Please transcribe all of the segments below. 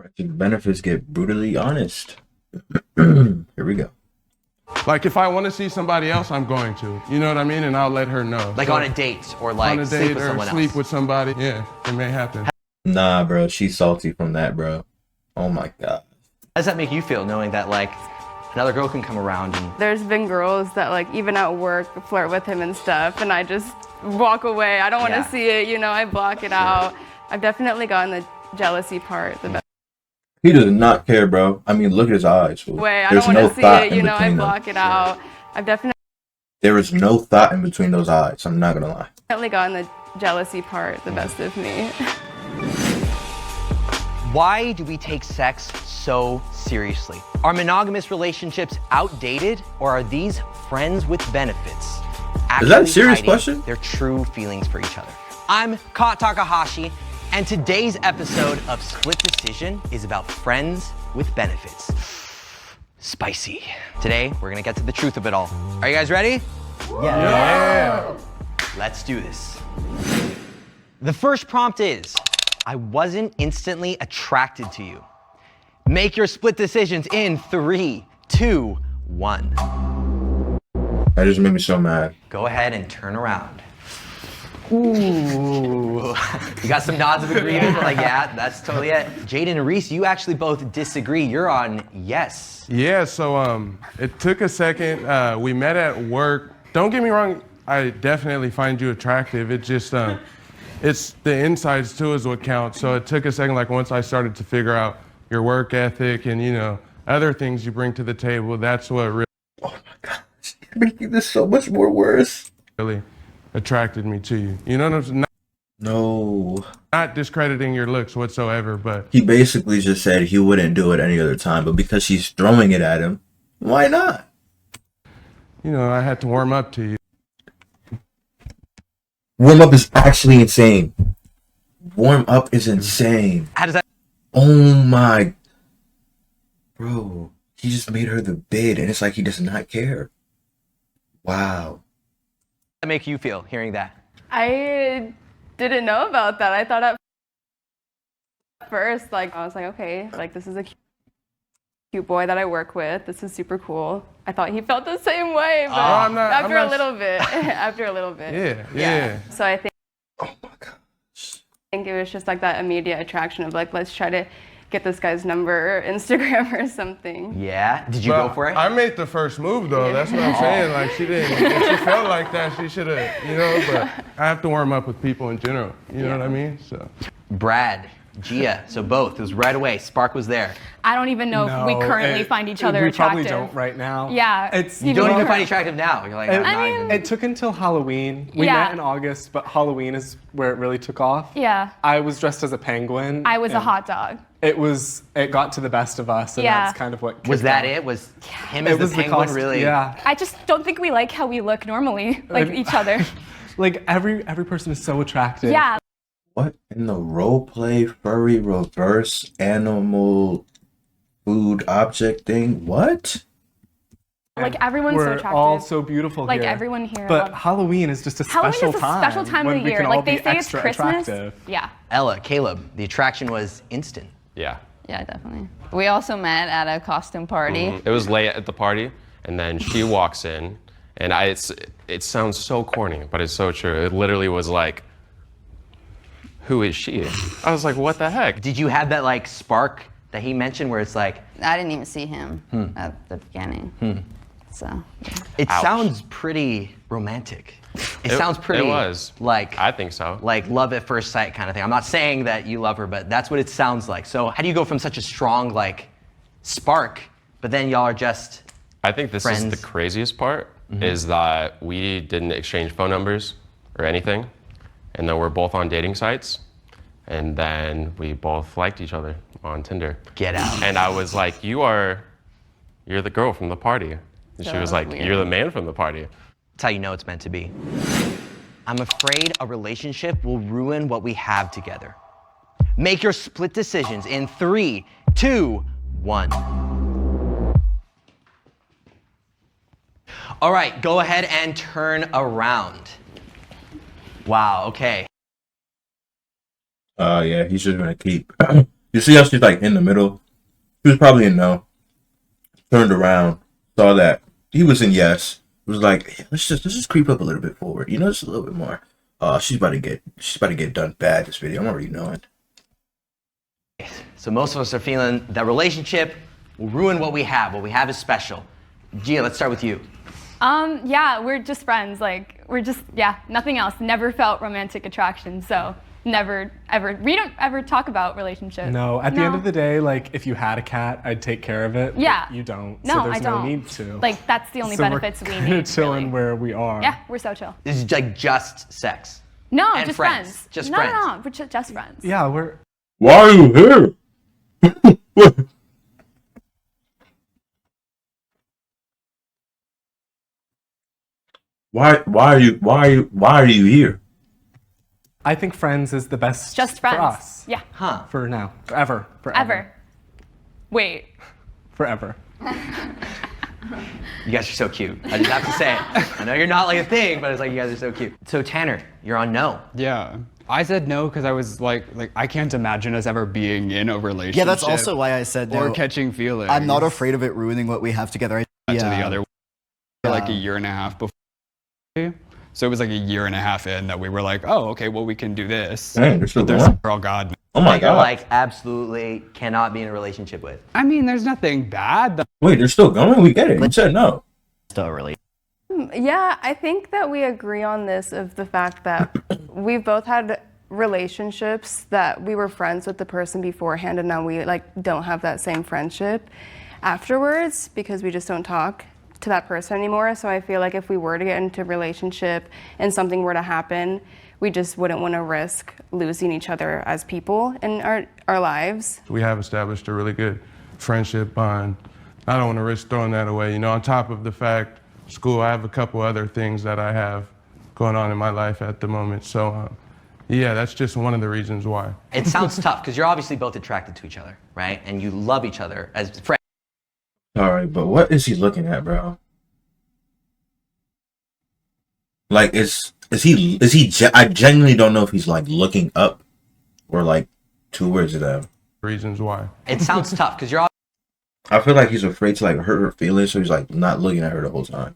Actually, benefits get brutally honest. Here we go. Like if I want to see somebody else, I'm going to. You know what I mean? And I'll let her know. Like so, on a date or like on a sleep date with or someone sleep else. with somebody. Yeah, it may happen. Nah, bro, she's salty from that, bro. Oh my god. How does that make you feel knowing that like another girl can come around and There's been girls that like even at work flirt with him and stuff, and I just walk away. I don't want to see it, you know, I block it out. I've definitely gotten the jealousy part the best He does not care, bro. I mean, look at his eyes. way. I There's don't want no to see thought it, in you know, I between them. block it out. I've There is no thought in between those eyes. I'm not gonna lie. definitely gotten the jealousy part the best of me. why do we take sex so seriously? Are monogamous relationships outdated, or are these friends with benefits Is that a actually serious hiding question? their true feelings for each other? I'm Kat Takahashi, and today's episode of Split Decision is about friends with benefits. Spicy. Today, we're gonna get to the truth of it all. Are you guys ready? Yeah. Let's do this. The first prompt is, I wasn't instantly attracted to you. Make your split decisions in 3, 2, 1. That just made me so mad. Go ahead and turn around. Ooh. You got some nods of agreement. We're like, yeah, that's totally it. Jaden and Reese, you actually both disagree. You're on yes. Yeah, so it took a second. We met at work. Don't get me wrong, I definitely find you attractive. It just, it's the insides too is what counts. So it took a second, like once I started to figure out your work ethic and, you know, other things you bring to the table, that's what Oh my gosh, you're making this so much more worse. really attracted me to you. You know what I'm saying? No. Not discrediting your looks whatsoever, but He basically just said he wouldn't do it any other time, but because she's throwing it at him, why not? you know, I had to warm up to you. Warm up is actually insane. Warm up is insane. How does that Oh my. Bro, he just made her the bid, and it's like he does not care. Wow. make you feel hearing that? I didn't know about that. I thought at first, like, I was like, okay, like, this is a cute boy that I work with. This is super cool. I thought he felt the same way, but after a little bit, Yeah. So I think Oh my gosh. it was just like that immediate attraction of like, let's try to get this guy's number or Instagram or something. Yeah? Did you go for it? I made the first move though. That's what I'm saying. Like she didn't. If she felt like that, she should have. You know. But I have to warm up with people in general. You know what I mean? So. Brad, Gia, so both. It was right away. Spark was there. I don't even know if we currently find each other we attractive. We probably don't right now. Yeah. You don't even find attractive now. You're like, It took until Halloween. We met in August, but Halloween is where it really took off. Yeah. I was dressed as a penguin. I was a hot dog. It got to the best of us, and that's kind of what Was kicked that off. it? Was him as the penguin costume, really? Yeah. I just don't think we like how we look normally, like each other. Like every person is so attractive. Yeah. What in the roleplay furry reverse animal food object thing? What? Like everyone's so We're attractive. all so beautiful like here. everyone here. But Halloween is just a Halloween special is a time. special time when of the we year. can all Like they be say it's extra Christmas. attractive. Yeah. Ella, Caleb, the attraction was instant. Yeah. Yeah, definitely. We also met at a costume party. It was late at the party, and then she walks in, and it sounds so corny, but it's so true. It literally was like, who is she? I was like, what the heck? Did you have that like spark that he mentioned where it's like, I didn't even see him at the beginning. So, it Ouch. sounds pretty romantic. It sounds pretty It was. like I think so. like love at first sight kind of thing. I'm not saying that you love her, but that's what it sounds like. So how do you go from such a strong like spark, but then y'all are just I think this friends? is the craziest part, is that we didn't exchange phone numbers or anything, and then we're both on dating sites, and then we both liked each other on Tinder. Get out. And I was like, you're the girl from the party. And she was like, you're the man from the party. That's how you know it's meant to be. I'm afraid a relationship will ruin what we have together. Make your split decisions in 3, 2, 1. All right, go ahead and turn around. Wow, okay. Yeah, he's just gonna keep You see how she's like in the middle? She was probably in no. Turned around, saw that he was in yes. Was like, hey, let's just creep up a little bit forward. You know, just a little bit more. She's about to get done bad this video. I'm already knowing. So most of us are feeling that relationship will ruin what we have. What we have is special. Gia, let's start with you. Yeah, we're just friends. Like, we're just, nothing else. Never felt romantic attraction, so never, ever. We don't ever talk about relationships. No, at the end of the day, like, if you had a cat, I'd take care of it. Yeah. But you don't. No, so there's I don't. no need to. Like, that's the only benefits we need. We're chilling really. where we are. Yeah, we're so chill. This is like just sex. No, And just friends. friends. Just no, friends. No, we're just friends. Yeah, we're. Why are you here? Why are you here? I think friends is the best Just friends. for us. Yeah. Huh. For now. Forever. Ever. Wait. Forever. You guys are so cute. I just have to say it. I know you're not like a thing, but it's like you guys are so cute. So Tanner, you're on no. Yeah. I said no because I was like I can't imagine us ever being in a relationship. Yeah, that's also why I said no. Or catching feelings. I'm not afraid of it ruining what we have together. To the other for like a year and a half before. So it was like a year and a half in that we were like, oh, okay, well we can do this. Dang, they're still There's going? oh god. Oh my That you're god. like absolutely cannot be in a relationship with. I mean, there's nothing bad. Wait, they're still going? We get it. You said no. Still really. Yeah, I think that we agree on this of the fact that we've both had relationships that we were friends with the person beforehand and now we like don't have that same friendship afterwards because we just don't talk to that person anymore. So I feel like if we were to get into a relationship and something were to happen, we just wouldn't want to risk losing each other as people in our lives. We have established a really good friendship bond. I don't want to risk throwing that away. You know, on top of the fact, school, I have a couple other things that I have going on in my life at the moment. So, yeah, that's just one of the reasons why. It sounds tough because you're obviously both attracted to each other, right? And you love each other as friends. All right, but what is he looking at, bro? Like, I genuinely don't know if he's like looking up or like towards them. Reasons why. It sounds tough because you're I feel like he's afraid to like hurt her feelings, so he's like not looking at her the whole time.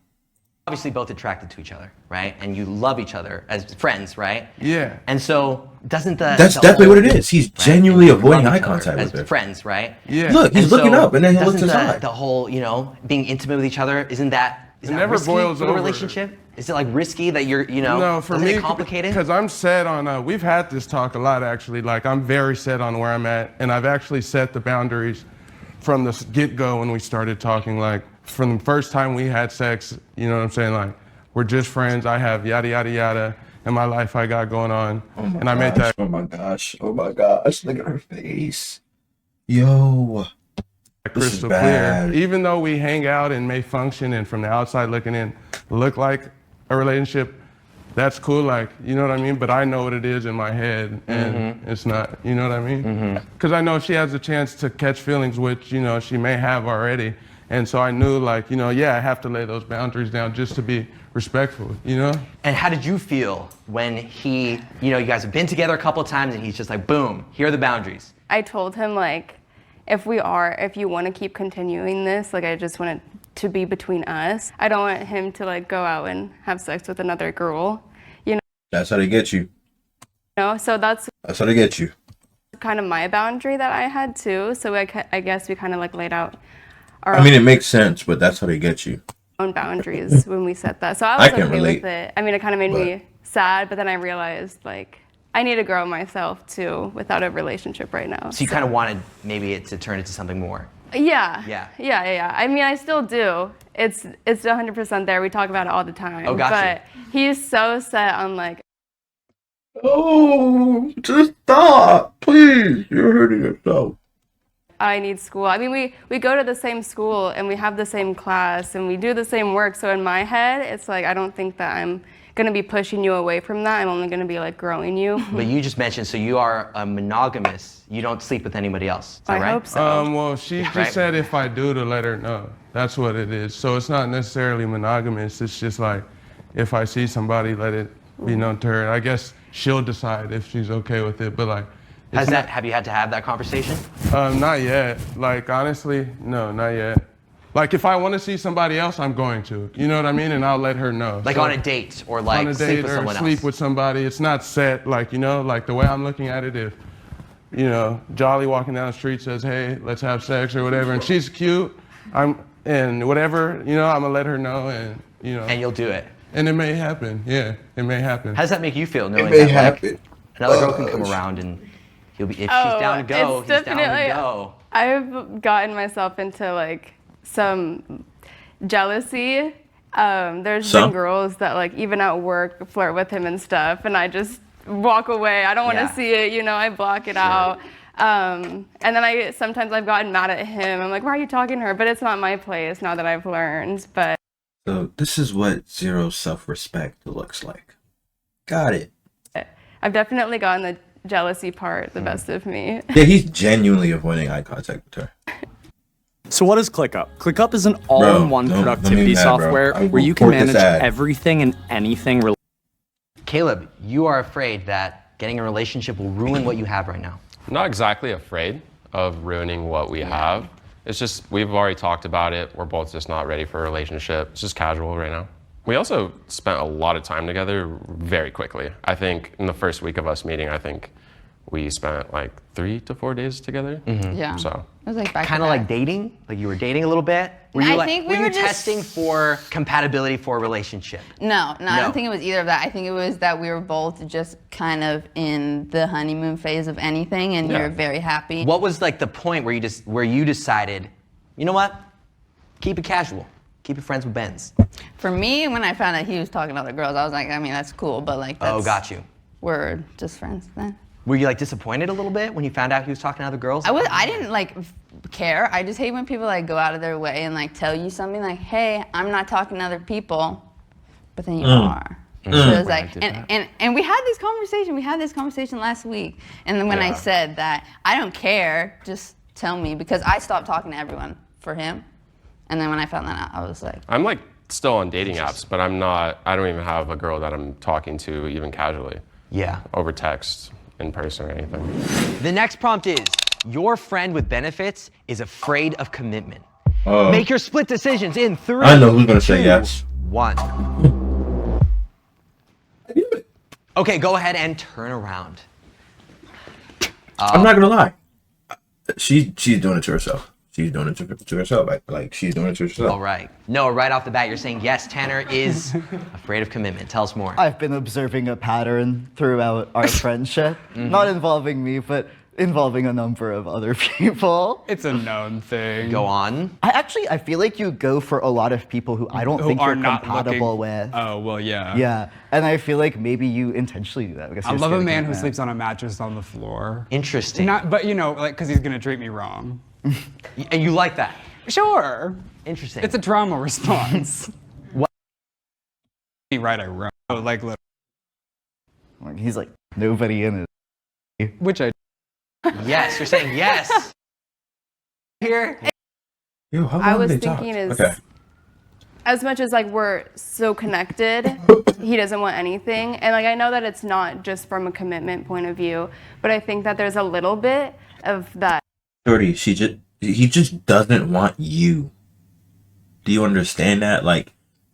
obviously both attracted to each other, right? And you love each other as friends, right? Yeah. And so doesn't the That's definitely what it is. He's genuinely avoiding eye contact as with her. friends, right? Yeah. Look, he's And looking so up and then he looks doesn't aside. the whole, you know, being intimate with each other, isn't that never risky boils for a over. relationship? Is it like risky that you're, you know, No, for doesn't me, it complicated? because I'm set on, we've had this talk a lot actually, like I'm very set on where I'm at, and I've actually set the boundaries from the get-go when we started talking, like from the first time we had sex, you know what I'm saying, like we're just friends, I have yada yada yada in my life I got going on, and I made that Oh my gosh, look at her face. Yo. This is crystal bad. clear. Even though we hang out and may function and from the outside looking in look like a relationship, that's cool, like, you know what I mean? But I know what it is in my head, and it's not, you know what I mean? Because I know she has a chance to catch feelings, which, you know, she may have already. And so I knew, like, you know, yeah, I have to lay those boundaries down just to be respectful, you know? And how did you feel when he, you know, you guys have been together a couple of times and he's just like, boom, here are the boundaries. I told him, like, if you want to keep continuing this, like, I just want it to be between us. I don't want him to, like, go out and have sex with another girl, you That's how they get you. know? So that's That's how they get you. kind of my boundary that I had, too. So I guess we kind of, like, laid out our I mean, it makes sense, but that's how they get you. own boundaries when we set that. So I was can okay relate, with it. I mean, it kind of made me sad, but then I realized, like, I need to grow myself, too, without a relationship right now. So you kind of wanted maybe it to turn into something more. Yeah. Yeah. Yeah. I mean, I still do. It's 100% there. We talk about it all the time. Oh, gotcha. But he's so set on, like, Oh, just stop, please. You're hurting yourself. I need school. I mean, we go to the same school and we have the same class and we do the same work. So in my head, it's like, I don't think that I'm going to be pushing you away from that. I'm only going to be, like, growing you. But you just mentioned, so you are a monogamous. You don't sleep with anybody else. Is that I right? hope so. Well, she just Right. said if I do to let her know. That's what it is. So it's not necessarily monogamous. It's just like if I see somebody, let it be known to her. I guess she'll decide if she's okay with it. But like, Have you had to have that conversation? Not yet. Like, honestly, no, not yet. Like, if I want to see somebody else, I'm going to. You know what I mean? And I'll let her know. Like So, on a date or like on a sleep date with or someone sleep else? with somebody. It's not set. Like, you know, like the way I'm looking at it, if, you know, Jolly walking down the street says, hey, let's have sex or whatever, and she's cute, and whatever, you know, I'm gonna let her know, and, you know. And you'll do it. And it may happen. Yeah, it may happen. How does that make you feel knowing may that like, happen. another girl can come around and he'll be, if she's down to go, it's he's down to definitely- go. I've gotten myself into like some jealousy. There's been girls that like even at work flirt with him and stuff, and I just walk away. I don't want to see it, you know. I block it out. And then sometimes I've gotten mad at him. I'm like, why are you talking to her? But it's not my place now that I've learned. But So this is what zero self-respect looks like. Got it. I've definitely gotten the jealousy part the best of me. Yeah, he's genuinely avoiding eye contact with her. So what is ClickUp? ClickUp is an all-in-one don't productivity be mad, bro. software I where you will can report this manage ad. everything and anything. Caleb, you are afraid that getting a relationship will ruin what you have right now. I'm not exactly afraid of ruining what we have. It's just, we've already talked about it. We're both just not ready for a relationship. It's just casual right now. We also spent a lot of time together very quickly. I think in the first week of us meeting, I think we spent like 3 to 4 days together. Yeah. So It was like back Kind of like dating? Like you were dating a little bit? Were I you, like, think we were were you just- testing for compatibility for a relationship? No, I No. don't think it was either of that. I think it was that we were both just kind of in the honeymoon phase of anything, and Yeah. you're very happy. What was like the point where you decided, you know what? Keep it casual. Keep it friends with Benz. For me, when I found out he was talking to other girls, I was like, I mean, that's cool, but like, that's, Oh, got you. we're just friends then. Were you like disappointed a little bit when you found out he was talking to other girls? I didn't like care. I just hate when people like go out of their way and like tell you something like, hey, I'm not talking to other people, but then you are. So it was like, and we had this conversation. We had this conversation last week, and then when I said that I don't care, just tell me, because I stopped talking to everyone for him, and then when I found that out, I was like, I'm like still on dating apps, but I don't even have a girl that I'm talking to even casually. Yeah. Over text, in person or anything. The next prompt is, your friend with benefits is afraid of commitment. Make your split decisions in 3, I know who's gonna say 2, yes. 1. Okay, go ahead and turn around. I'm not gonna lie. She's doing it to herself. She's doing it to herself. Like she's doing it to herself. All right. Noah, right off the bat, you're saying yes, Tanner is afraid of commitment. Tell us more. I've been observing a pattern throughout our friendship, not involving me, but involving a number of other people. It's a known thing. Go on. I feel like you go for a lot of people who I don't Who think are you're not compatible looking- with. Oh, well, yeah. Yeah, and I feel like maybe you intentionally do that because I you're love a scared of man who commitment. sleeps on a mattress on the floor. Interesting. Not, but you know, like, because he's gonna treat me wrong. And you like that? Sure. Interesting. It's a trauma response. What? Right, I wrote. Oh, like, Like, he's like nobody in it. which I. Yes, you're saying yes. Here. Yo, how long I was did they talk? thinking is, Okay. as much as like we're so connected, he doesn't want anything. And like I know that it's not just from a commitment point of view, but I think that there's a little bit of that. Shorty, he just doesn't want you. Do you understand that? Like,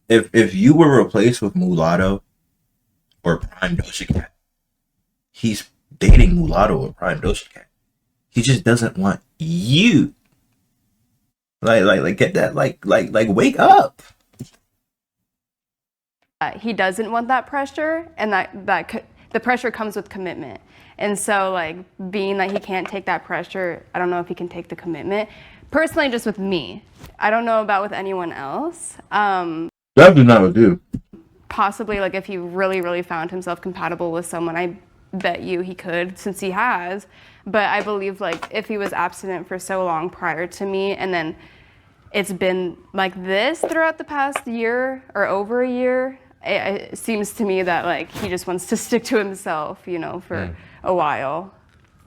if you were replaced with Mulatto or Prime Doja Cat, he's dating Mulatto or Prime Doja Cat. He just doesn't want you. Like get that, like wake up. He doesn't want that pressure, and the pressure comes with commitment. And so, like, being that he can't take that pressure, I don't know if he can take the commitment. Personally, just with me. I don't know about with anyone else. Definitely not with you. Possibly, like, if he really, really found himself compatible with someone, I bet you he could, since he has. But I believe, like, if he was abstinent for so long prior to me, and then it's been like this throughout the past year or over a year, it seems to me that, like, he just wants to stick to himself, you know, for a while.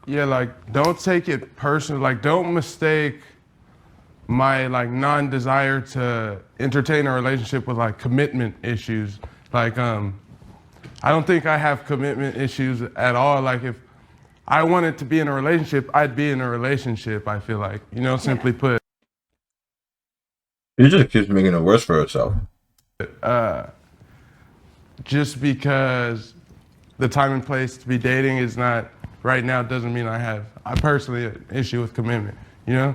Yeah, like, don't take it personal. Like, don't mistake my, like, non-desire to entertain a relationship with, like, commitment issues. Like, I don't think I have commitment issues at all. Like, if I wanted to be in a relationship, I'd be in a relationship, I feel like. You know, simply put. She just keeps making it worse for herself. Just because the time and place to be dating is not right now doesn't mean I personally an issue with commitment, you know?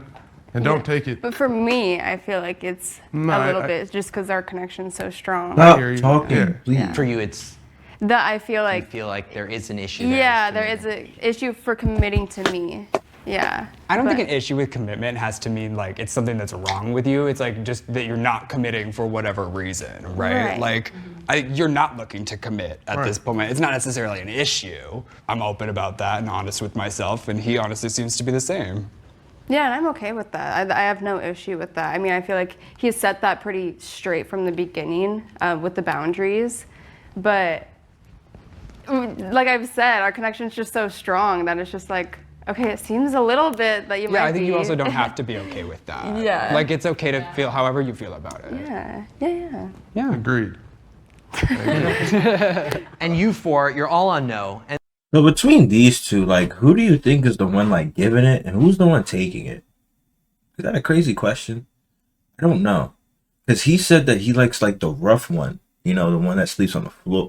And don't take it. But for me, I feel like it's a little bit just because our connection's so strong. Stop talking, please. For you, it's That I feel like. you feel like there is an issue there. Yeah, there is an issue for committing to me. Yeah. I don't think an issue with commitment has to mean like it's something that's wrong with you. It's like just that you're not committing for whatever reason, right? Like you're not looking to commit at this point. It's not necessarily an issue. I'm open about that and honest with myself, and he honestly seems to be the same. Yeah, and I'm okay with that. I have no issue with that. I mean, I feel like he set that pretty straight from the beginning with the boundaries. But like I've said, our connection's just so strong that it's just like, okay, it seems a little bit that you might be. Yeah, I think you also don't have to be okay with that. Yeah. Like it's okay to feel however you feel about it. Yeah. Agreed. And you four, you're all on no. And So between these two, like, who do you think is the one like giving it, and who's the one taking it? Is that a crazy question? I don't know, because he said that he likes like the rough one, you know, the one that sleeps on the floor.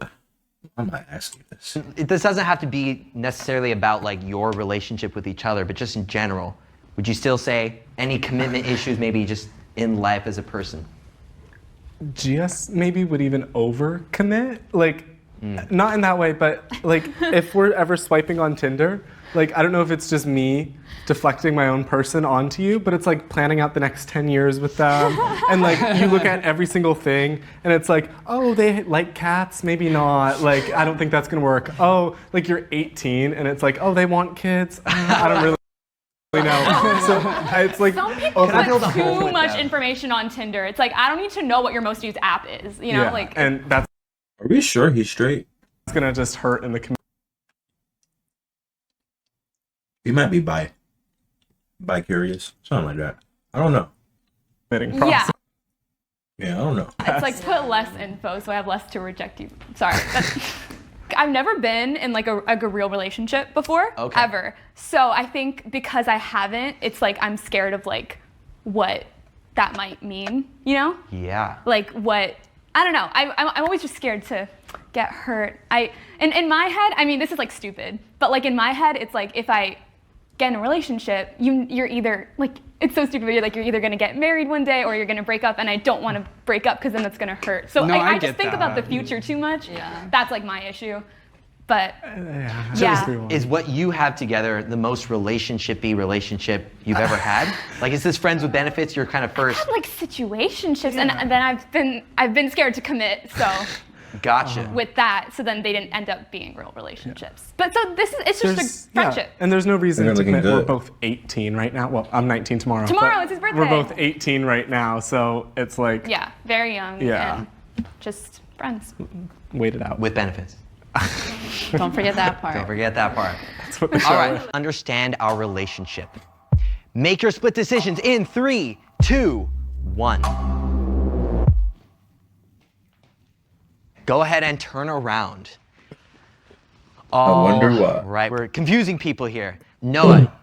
Why am I asking this? this doesn't have to be necessarily about like your relationship with each other, but just in general. Would you still say any commitment issues, maybe just in life as a person? GS maybe would even overcommit, like not in that way, but like if we're ever swiping on Tinder, like I don't know if it's just me deflecting my own person onto you, but it's like planning out the next 10 years with them, and like you look at every single thing and it's like, oh, they like cats, maybe not, like I don't think that's gonna work. Oh, like you're 18 and it's like, oh, they want kids. I don't really know. So it's like some people put too much information on Tinder. It's like, I don't need to know what your most used app is, you know? Yeah, Like, and that's Are we sure he's straight? gonna just hurt in the community. He might be bi-curious, something like that. I don't know. yeah. Yeah, I don't know. It's like put less info so I have less to reject you. Sorry. I've never been in like a real relationship before, ever. So I think because I haven't, it's like I'm scared of like what that might mean, you know? Yeah. Like what, I don't know. I'm always just scared to get hurt. In my head, I mean, this is like stupid, but like in my head, it's like if I get in a relationship, you're either like, it's so stupid, but you're like, you're either gonna get married one day or you're gonna break up, and I don't wanna break up because then that's gonna hurt. So No, I just think about the future too much. Yeah. That's like my issue. But Is what you have together the most relationship-y relationship you've ever had? Like, is this friends with benefits your kind of first? I had like situationships, and then I've been scared to commit. So Gotcha. with that, so then they didn't end up being real relationships. But so it's just a friendship. And there's no reason to commit. good. We're both 18 right now. Well, I'm 19 tomorrow. Tomorrow, but it's his birthday. We're both 18 right now, so it's like Yeah, very young. Yeah. And just friends. wait it out. With benefits. Don't forget that part. Don't forget that part. That's what the show All right, understand our relationship. Make your split decisions in 3, 2, 1. Go ahead and turn around. I wonder why. Right, we're confusing people here. Noah,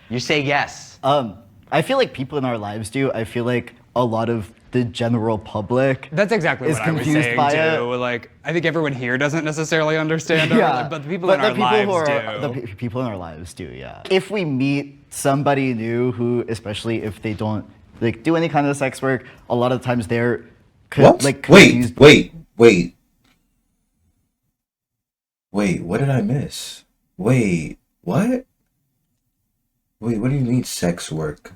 you say yes. I feel like people in our lives do. I feel like a lot of the general public That's exactly is what I was confused saying by too. it. Like, I think everyone here doesn't necessarily understand, but the people in but our lives the do. people in our lives do, yeah. If we meet somebody new who, especially if they don't like do any kind of sex work, a lot of times they're What? like Wait, what did I miss? Wait, what? Wait, what do you mean sex work?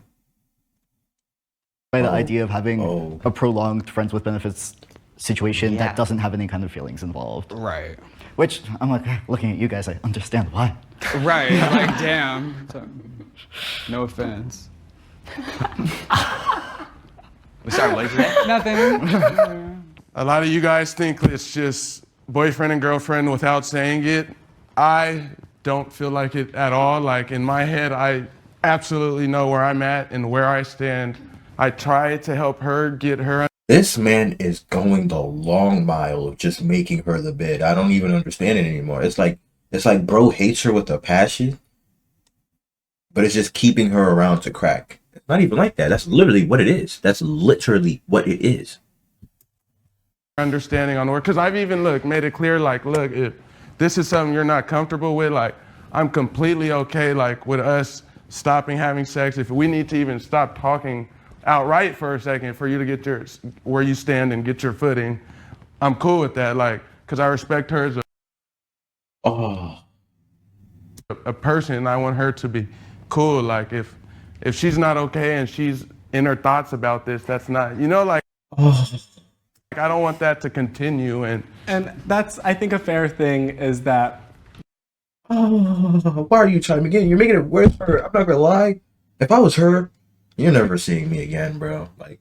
by the idea of having a prolonged friends with benefits situation that doesn't have any kind of feelings involved. Right. Which I'm like, looking at you guys, I understand why. Right. Like, damn. So, no offense. Sorry, what did you say? Nothing. A lot of you guys think it's just boyfriend and girlfriend without saying it. I don't feel like it at all. Like in my head, I absolutely know where I'm at and where I stand. I try to help her get her. This man is going the long mile of just making her the bid. I don't even understand it anymore. It's like bro hates her with a passion, but it's just keeping her around to crack. It's not even like that. That's literally what it is. That's literally what it is. Understanding on work, because I've even made it clear, like, look, if this is something you're not comfortable with, like, I'm completely okay, like, with us stopping having sex. If we need to even stop talking outright for a second for you to get where you stand and get your footing, I'm cool with that, like, because I respect her as a person, and I want her to be cool. Like, if she's not okay and she's in her thoughts about this, that's not, like, I don't want that to continue. And that's, I think, a fair thing is that. Why are you chiming in? You're making it worse for her. I'm not gonna lie. If I was her, you're never seeing me again, bro. Like,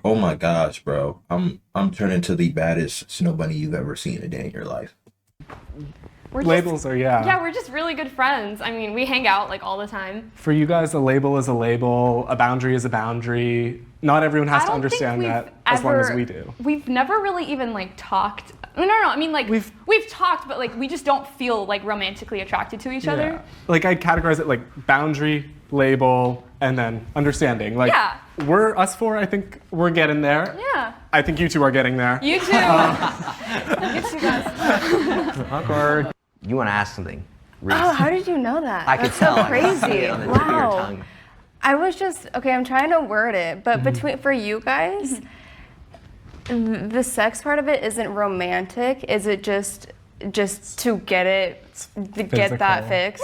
oh my gosh, bro. I'm turning to the baddest snow bunny you've ever seen a day in your life. Labels are, Yeah, we're just really good friends. I mean, we hang out like all the time. For you guys, a label is a label, a boundary is a boundary. Not everyone has to understand that as long as we do. We've never really even like talked. No. I mean, like we've talked, but like we just don't feel like romantically attracted to each other. Like I categorize it like boundary, label, and then understanding. Like we're us four. I think we're getting there. Yeah. I think you two are getting there. You too. You two guys. Awkward. You want to ask something? Reese. Oh, how did you know that? I could That's tell. so I could see crazy. it on the tip of your tongue. I was just I'm trying to word it, but for you guys, the sex part of it isn't romantic. Is it just to get that fix?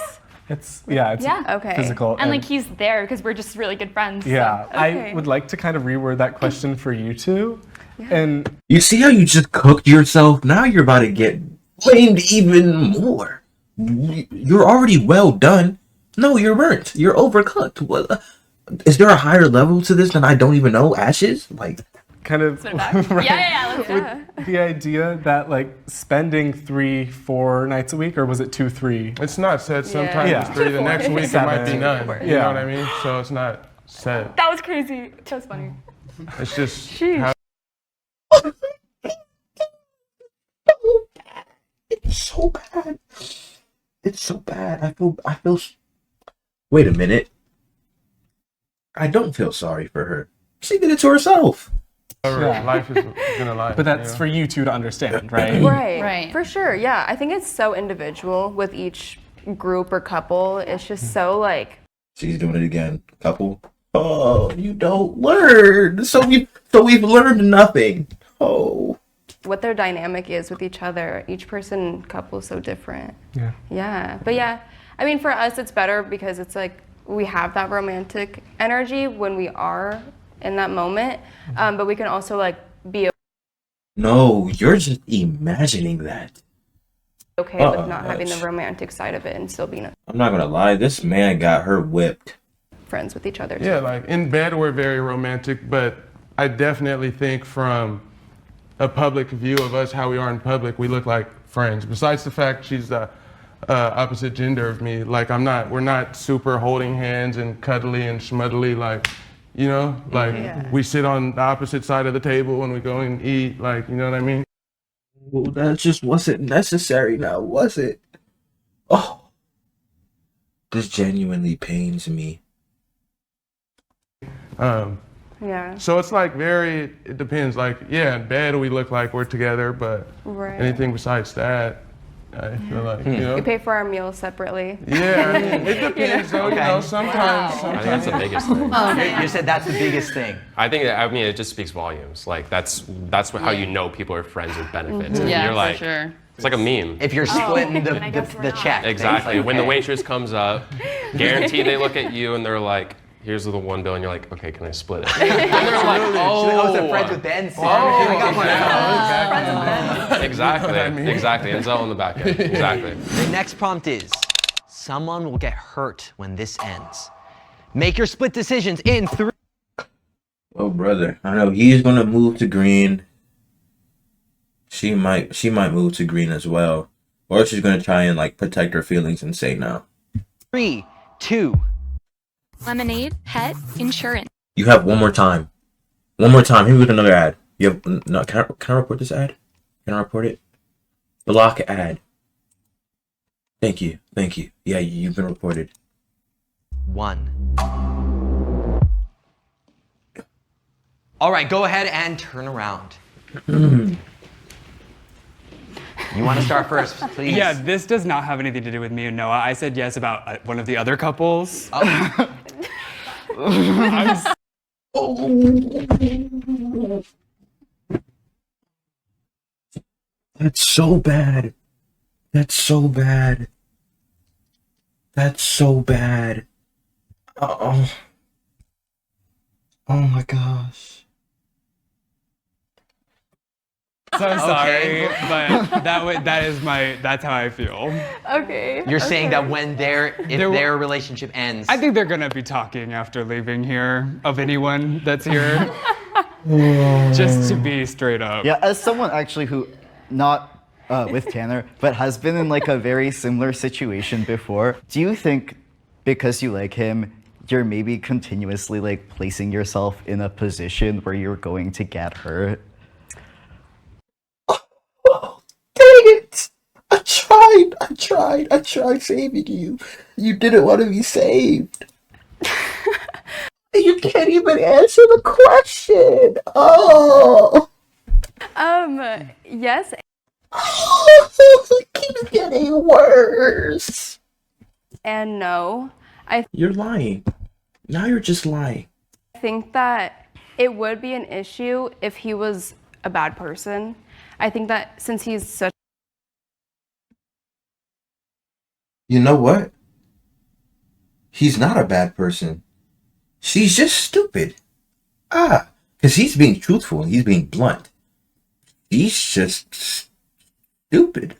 It's okay. physical. And like he's there because we're just really good friends. Yeah, so. I would like to kind of reword that question for you two. And you see how you just cooked yourself? Now you're about to get blamed even more. You're already well done. No, you're burnt. You're overcooked. What? Is there a higher level to this than I don't even know? Ashes? Like, kind of. Right? Yeah. The idea that like spending 3-4 nights a week, or was it 2-3? It's not set. Sometimes it's 3. The next week it might be none. You know what I mean? So it's not set. That was crazy. That was funny. It's just. It's so bad. It's so bad. I feel. Wait a minute. I don't feel sorry for her. She did it to herself. Life is gonna lie. But that's for you two to understand, right? Right. For sure. Yeah. I think it's so individual with each group or couple. It's just so like. She's doing it again. Couple. Oh, you don't learn. So we've learned nothing. Oh. What their dynamic is with each other. Each person, couple is so different. Yeah. Yeah. But yeah, I mean, for us, it's better because it's like we have that romantic energy when we are in that moment. But we can also like be No, you're just imagining that. okay with not having the romantic side of it and still being I'm not gonna lie, this man got her whipped. friends with each other too. Yeah, like in bed we're very romantic, but I definitely think from a public view of us, how we are in public, we look like friends. Besides the fact she's the opposite gender of me, like we're not super holding hands and cuddly and schmuddly, like, we sit on the opposite side of the table when we go and eat, like, you know what I mean? Well, that just wasn't necessary now, was it? Oh, this genuinely pains me. Yeah. So it's like it depends. Like, in bed we look like we're together, but anything besides that, I feel like, We pay for our meals separately. Yeah, I mean, it depends. So, sometimes. I think that's the biggest thing. You said that's the biggest thing. I think it just speaks volumes. Like that's how you know people are friends with benefits. And Yeah, you're like, for sure. It's like a meme. If you're splitting the check. Exactly. Like, when the waitress comes up, guaranteed they look at you and they're like, here's the one bill, and you're like, okay, can I split it? And they're like, oh, so friends with Ben. Exactly. Enzel on the back end. Exactly. The next prompt is, someone will get hurt when this ends. Make your split decisions in 3. Oh, brother, I know he's gonna move to green. She might move to green as well, or she's gonna try and like protect her feelings and say no. 3, 2. Lemonade, pet, insurance. You have one more time. One more time. Here with another ad. You have no. Can I report this ad? Can I report it? Block ad. Thank you. Yeah, you've been reported. 1. All right, go ahead and turn around. You want to start first, please? Yeah, this does not have anything to do with me and Noah. I said yes about one of the other couples. Oh. That's so bad. That's so bad. That's so bad. Oh. Oh my gosh. So sorry, Okay. but that's how I feel. Okay. You're saying that when There- their relationship ends. I think they're gonna be talking after leaving here, of anyone that's here. Just to be straight up. Yeah, as someone actually who, not with Tanner, but has been in like a very similar situation before, do you think because you like him, you're maybe continuously like placing yourself in a position where you're going to get hurt? Oh, dang it! I tried saving you. You didn't want to be saved. You can't even answer the question. Oh. Yes. It keeps getting worse. And no. You're lying. Now you're just lying. I think that it would be an issue if he was a bad person. I think that since he's such. You know what? He's not a bad person. She's just stupid. Because he's being truthful and he's being blunt. He's just stupid.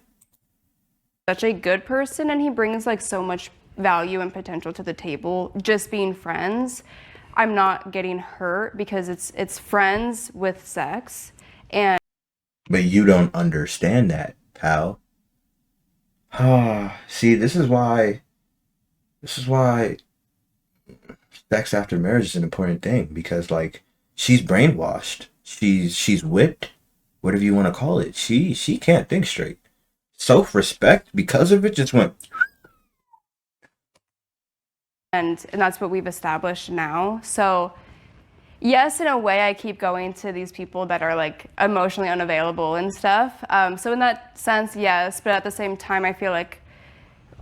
Such a good person, and he brings like so much value and potential to the table. Just being friends, I'm not getting hurt because it's friends with sex, and. But you don't understand that, pal. See, this is why sex after marriage is an important thing, because like she's brainwashed. She's whipped, whatever you want to call it. She can't think straight. Self-respect because of it just went. And that's what we've established now. So yes, in a way, I keep going to these people that are like emotionally unavailable and stuff. So in that sense, yes, but at the same time, I feel like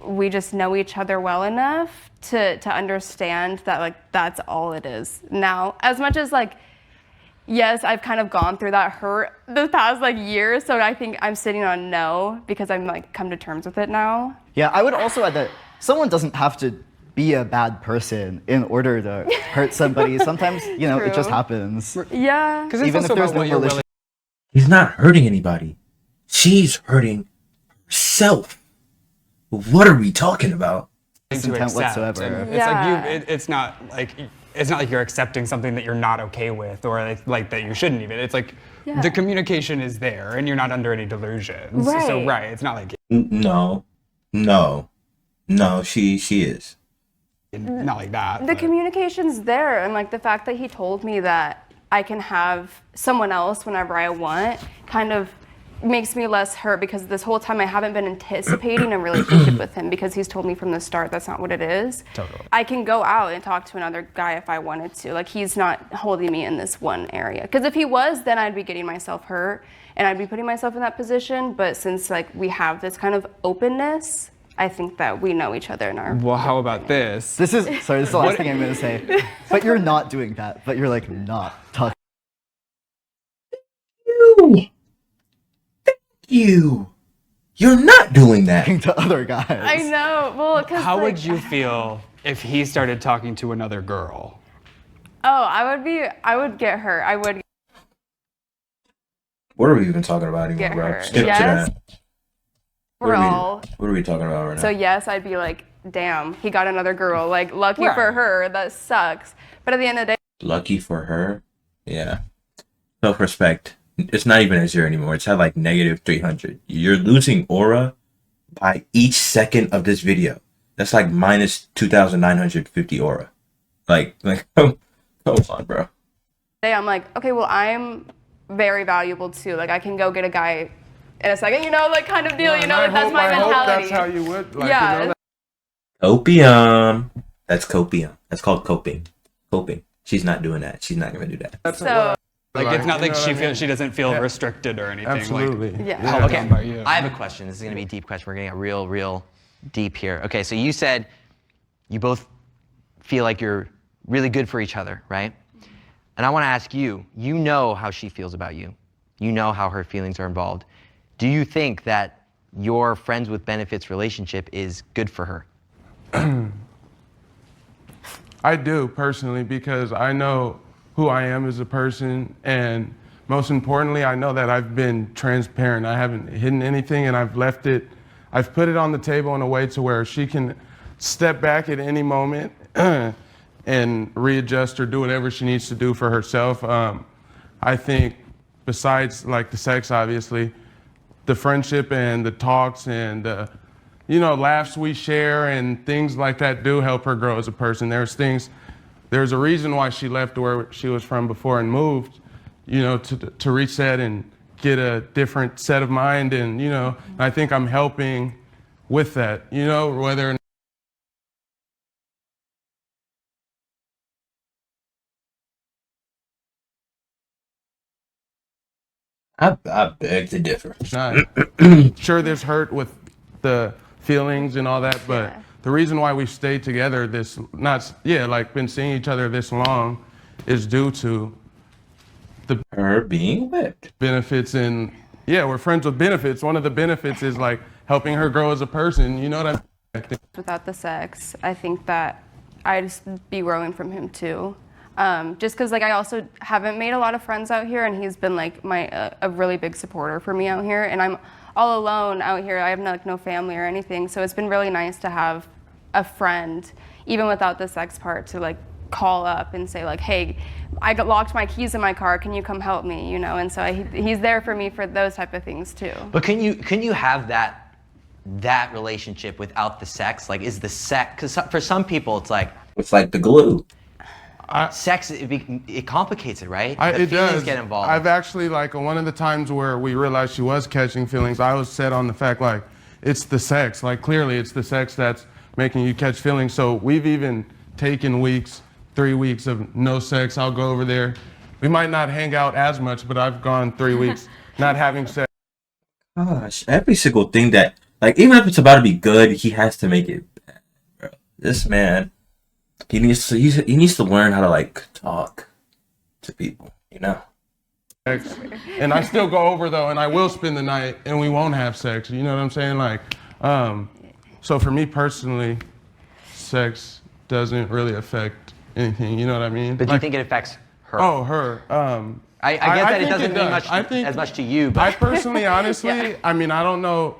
we just know each other well enough to understand that like that's all it is now. As much as like, yes, I've kind of gone through that hurt the past like year, so I think I'm sitting on no because I'm like come to terms with it now. Yeah, I would also add that someone doesn't have to be a bad person in order to hurt somebody. Sometimes, you know, it just happens. Yeah. Because it's Even also if there's about no what you're relation- willing. He's not hurting anybody. She's hurting herself. What are we talking about? intent to accept. whatsoever. And Yeah. it's not like you're accepting something that you're not okay with, or like that you shouldn't even. It's like Yeah. the communication is there, and you're not under any delusions. So Right. it's not like No, she is. not like that. The but- communication's there, and like the fact that he told me that I can have someone else whenever I want kind of makes me less hurt, because this whole time I haven't been anticipating a relationship with him because he's told me from the start that's not what it is. Totally. I can go out and talk to another guy if I wanted to. Like, he's not holding me in this one area. Because if he was, then I'd be getting myself hurt and I'd be putting myself in that position. But since like we have this kind of openness, I think that we know each other in our. Well, how about this? This is the last thing I'm gonna say. But you're not doing that. But you're like not talking. You're not doing that. To other guys. I know. Well, because How would you feel if he started talking to another girl? Oh, I would get hurt. I would. What are we even talking about anymore, Get bro? hurt. Skip Yes. to that. We're all. What are we talking about right now? So yes, I'd be like, damn, he got another girl. Like, lucky for Right. her. That sucks. But at the end of the day, Lucky for her. Yeah. Self-respect. It's not even a 0 anymore. It's at like -300. You're losing aura by each second of this video. That's like minus 2,950 aura. Like, come on, bro. I'm like, okay, well, I'm very valuable too. Like, I can go get a guy in a second, like kind of deal. And Like, that's my I hope mentality. that's how you would. Like, Yeah. Opium. That's copium. That's called coping. Coping. She's not doing that. She's not gonna do that. So Like it's not you like know what I mean? she doesn't feel restricted or anything. Absolutely. Like, yeah. held Okay, down by you. I have a question. This is gonna be a deep question. We're getting real deep here. Okay, so you said you both feel like you're really good for each other, right? And I want to ask you, you know how she feels about you. You know how her feelings are involved. Do you think that your friends with benefits relationship is good for her? I do personally, because I know who I am as a person, and most importantly, I know that I've been transparent. I haven't hidden anything, and I've put it on the table in a way to where she can step back at any moment and readjust or do whatever she needs to do for herself. I think besides like the sex, obviously, the friendship and the talks and laughs we share and things like that do help her grow as a person. There's a reason why she left where she was from before and moved, to reset and get a different set of mind. And, I think I'm helping with that, whether or not I beg to differ. sure there's hurt with the feelings and all that, but the reason why we stayed together been seeing each other this long is due to her being whipped. Benefits. And we're friends with benefits. One of the benefits is like helping her grow as a person. You know what I mean? without the sex, I think that I'd just be growing from him too. Just because I also haven't made a lot of friends out here, and he's been like a really big supporter for me out here, and I'm all alone out here. I have no family or anything, so it's been really nice to have a friend, even without the sex part, to call up and say hey, I locked my keys in my car, can you come help me, and so he's there for me for those type of things too. But can you have that relationship without the sex? Is the sex, because for some people it's like the glue. Sex, it complicates it, right? It does. Get involved. I've actually, one of the times where we realized she was catching feelings, I was set on the fact, it's the sex. Clearly it's the sex that's making you catch feelings. So we've even taken 3 weeks of no sex. I'll go over there. We might not hang out as much, but I've gone 3 weeks not having sex. Gosh, every single thing that, even if it's about to be good, he has to make it bad, bro. This man, he needs to learn how to talk to people, And I still go over though, and I will spend the night, and we won't have sex. You know what I'm saying? So for me personally, sex doesn't really affect anything. You know what I mean? But do you think it affects her? Oh, her. I get that it doesn't mean as much to you, but I personally, honestly, I don't know.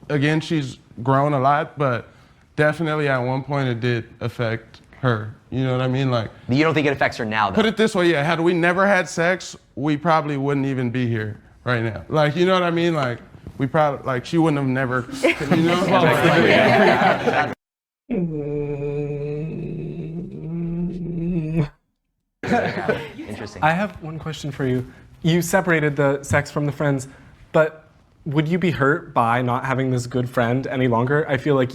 Again, she's grown a lot, but definitely at one point it did affect her. You know what I mean? You don't think it affects her now, though? Put it this way, had we never had sex, we probably wouldn't even be here right now. You know what I mean? We probably, she wouldn't have never, you know? Interesting. I have one question for you. You separated the sex from the friends, but would you be hurt by not having this good friend any longer? I feel like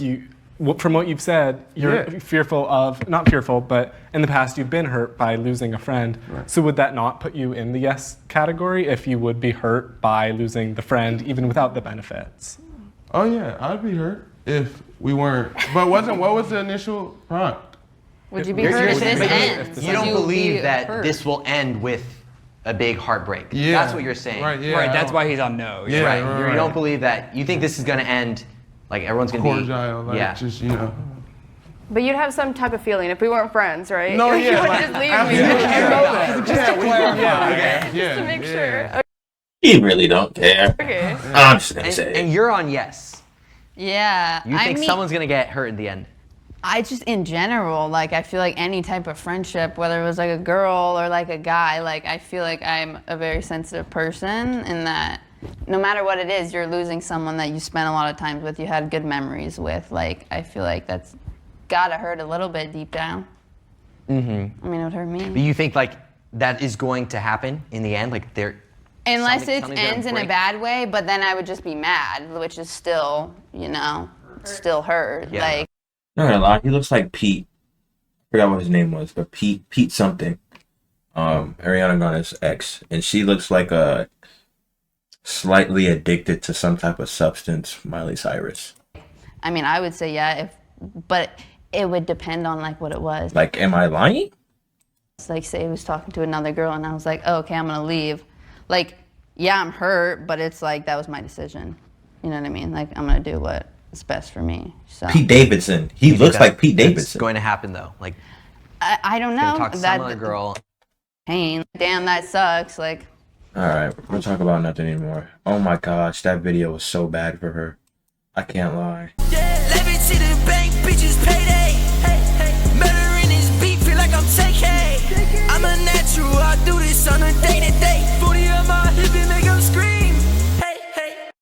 from what you've said, you're fearful of, not fearful, but in the past you've been hurt by losing a friend. Right. So would that not put you in the yes category if you would be hurt by losing the friend even without the benefits? Oh yeah, I'd be hurt if we weren't. But what was the initial prompt? Would you be hurt if this ends? You don't believe that this will end with a big heartbreak. Yeah. That's what you're saying. Right, yeah. Right, that's why he's on no. Yeah, right. You don't believe that. You think this is going to end, everyone's going to be... Cordial, just, But you'd have some type of feeling if we weren't friends, right? No, You wouldn't just leave me. Just to clarify. Just to make sure. You really don't care. Okay. I'm just gonna say. And you're on yes. Yeah. You think someone's going to get hurt in the end? I just, in general, I feel like any type of friendship, whether it was a girl or a guy, I feel like I'm a very sensitive person in that no matter what it is, you're losing someone that you spent a lot of time with, you had good memories with. I feel like that's gotta hurt a little bit deep down. Mm-hmm. It would hurt me. But you think that is going to happen in the end? Unless it ends in a bad way, but then I would just be mad, which is still, still hurt. Yeah. Not gonna lie, he looks like Pete forgot what his name was, but Pete something. Ariana Grande's ex, and she looks like a slightly addicted to some type of substance, Miley Cyrus. I mean, I would say yeah, but it would depend on like what it was. Like, am I lying? It's like, say he was talking to another girl and I was like, oh, okay, I'm gonna leave. Like, yeah, I'm hurt, but it's like, that was my decision. You know what I mean? Like, I'm gonna do what's best for me, so. Pete Davidson. He looks like Pete Davidson. It's going to happen though. Like, I don't know. gonna talk to some other girl. Pain. Damn, that sucks. Like. All right, we'll talk about nothing anymore. Oh my gosh, that video was so bad for her. I can't lie. Yeah, let me see the bank, bitches payday. Hey, hey, murdering this beat, feel like I'm TK. I'm a natural, I do this on a day to day. 40 on my hip and make them scream.